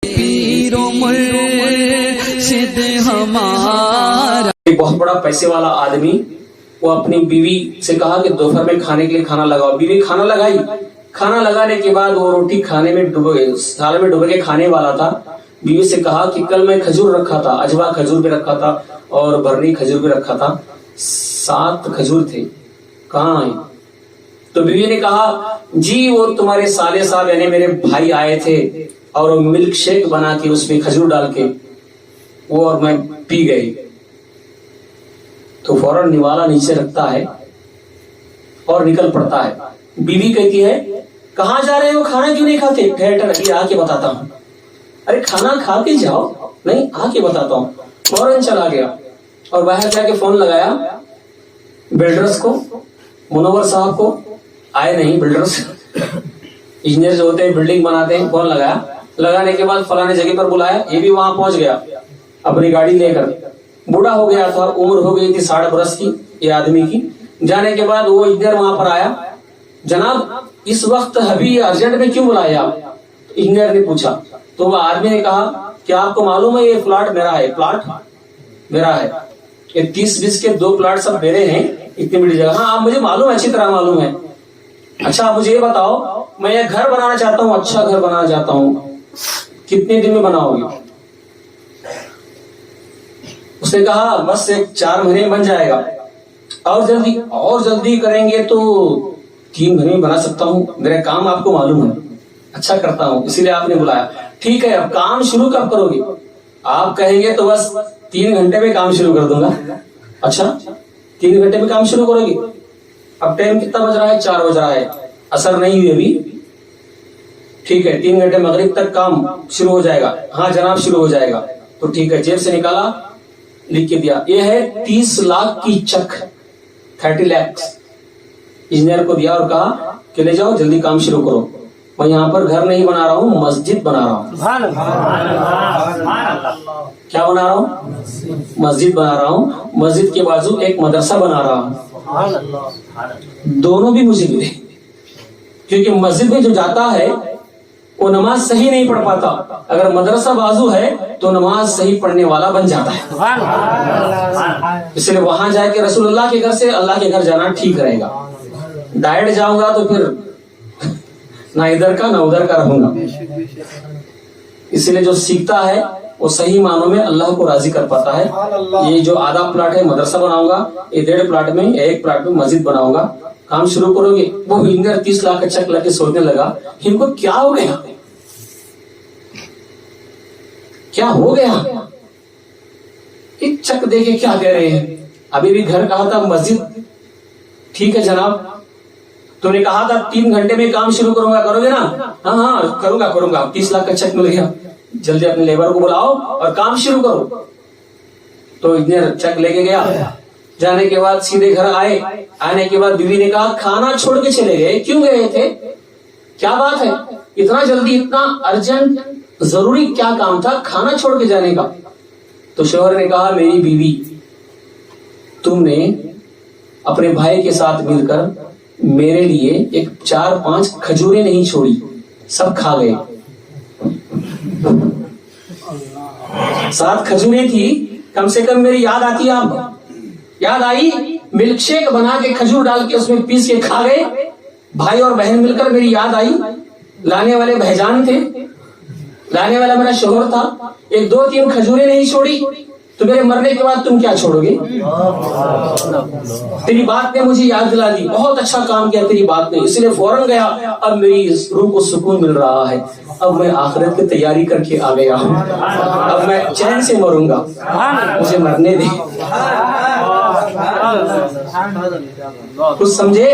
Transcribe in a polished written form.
पीरो मुर्शिद हमारा। एक बहुत बड़ा पैसे वाला आदमी वो अपनी बीवी से कहा कि दोपहर में खाने के लिए खाना लगाओ। बीवी खाना लगाई। खाना लगाने के बाद वो रोटी खाने में थाल में डुबो के खाने वाला था। बीवी से कहा कि कल मैं खजूर रखा था, अजवा खजूर भी रखा था और बरनी खजूर भी रखा था, 7 खजूर थे, कहाँ है? तो बीवी ने कहा जी वो तुम्हारे साले साहब यानी मेरे भाई आए थे और वो मिल्क शेक बना के उसमें खजूर डाल के वो और मैं पी गई। तो फौरन निवाला नीचे रखता है और निकल पड़ता है। बीवी कहती है कहाँ जा रहे हो, खाना क्यों नहीं खाते? ठहर आके बताता हूँ। अरे खाना खा के जाओ। नहीं, आके बताता हूँ। फौरन चला गया और बाहर जाके फोन लगाया बिल्डर्स को, मुनव्वर साहब को। आए नहीं बिल्डर्स, इंजीनियर जो होते हैं बिल्डिंग बनाते हैं। फोन लगाया, लगाने के बाद फलाने जगह पर बुलाया। ये भी वहां पहुंच गया अपनी गाड़ी लेकर। बूढ़ा हो गया था, उम्र हो गई थी 60 बरस की ये आदमी की। जाने के बाद वो इंजीनियर वहां पर आया, जनाब इस वक्त अभी अर्जेंट में क्यों बुलाया आप? इंजीनियर ने पूछा। तो वो आदमी ने कहा क्या आपको मालूम है ये प्लाट मेरा है? प्लाट मेरा है, ये 30-20 के 2 प्लाट सब मेरे हैं, इतनी बड़ी जगह। हाँ मुझे मालूम है, अच्छी तरह मालूम है। अच्छा आप मुझे ये बताओ, मैं ये घर बनाना चाहता हूँ, अच्छा घर बनाना चाहता हूँ, कितने दिन में बनाओगे? उसने कहा बस 4 महीने में बन जाएगा, और जल्दी करेंगे तो 3 महीने में बना सकता हूँ, मेरा काम आपको मालूम है, अच्छा करता हूँ, इसीलिए आपने बुलाया। ठीक है, अब काम शुरू कब करोगे? आप कहेंगे तो बस 3 घंटे में काम शुरू कर दूंगा। अच्छा 3 घंटे में काम शुरू करोगे? अब टाइम कितना बज रहा है? 4 बज रहा है, असर नहीं हुई अभी। ठीक है 3 घंटे मगरिब तक काम शुरू हो जाएगा। हाँ जनाब शुरू हो जाएगा। तो ठीक है, जेब से निकाला, लिख के दिया, ये है 30 लाख की चक, 30 लाख इंजीनियर को दिया और कहा कि ले जाओ जल्दी काम शुरू करो। मैं यहाँ पर घर नहीं बना रहा हूँ, मस्जिद बना रहा हूँ। क्या बना रहा हूँ? मस्जिद बना रहा हूँ। मस्जिद के बाजू एक मदरसा बना रहा हूँ। दोनों भी मुझे मिले, क्योंकि मस्जिद में जो जाता है वो नमाज सही नहीं पढ़ पाता, अगर मदरसा बाजू है तो नमाज सही पढ़ने वाला बन जाता है। इसलिए वहां जाके रसूलुल्लाह के घर से अल्लाह के घर जाना ठीक रहेगा। डायरेक्ट जाऊंगा तो फिर ना इधर का ना उधर का रहूंगा। इसलिए जो सीखता है वो सही मानों में अल्लाह को राजी कर पाता है। ये जो आधा प्लाट है मदरसा बनाऊंगा, ये 1.5 प्लाट में, 1 प्लाट में मस्जिद बनाऊंगा, काम शुरू करोगे? वो इंजीनियर 30 लाख का चेक लेके सोचने लगा इनको क्या हो गया, क्या हो गया? एक चक देके क्या कह रहे हैं? अभी भी घर कहा था मस्जिद। ठीक है जनाब, तुमने कहा था 3 घंटे में काम शुरू करूंगा, करोगे ना? हाँ करूंगा। 30 लाख का चेक मिल गया, जल्दी अपने लेबर को बुलाओ और काम शुरू करो। तो इंजीनियर चेक लेके गया। जाने के बाद सीधे घर आए। आने के बाद बीवी ने कहा खाना छोड़ के चले गए, क्यों गए थे? क्या बात है, इतना जल्दी, इतना अर्जेंट, जरूरी क्या काम था खाना छोड़ के जाने का? तो शौहर ने कहा मेरी बीवी, तुमने अपने भाई के साथ मिलकर मेरे लिए एक 4-5 खजूरें नहीं छोड़ी, सब खा गए। 7 खजूरें थी, कम से कम मेरी याद आती है आपको? याद आई? मिल्क शेक बना के खजूर डाल के उसमें पीस के खा गए भाई और बहन मिलकर, मेरी याद आई। लाने वाले भाईजान थे, लाने वाला मेरा शोहर था। 1-2-3 खजूरें नहीं छोड़ी तो मेरे मरने के बाद तुम क्या छोड़ोगे? तेरी बात ने मुझे याद दिला दी, बहुत अच्छा काम किया तेरी बात ने, इसलिए फौरन गया। अब मेरी रूह को सुकून मिल रहा है, अब मैं आखिरत की तैयारी करके आ गया हूँ, अब मैं चैन से मरूंगा, मुझे मरने दे। कुछ समझे?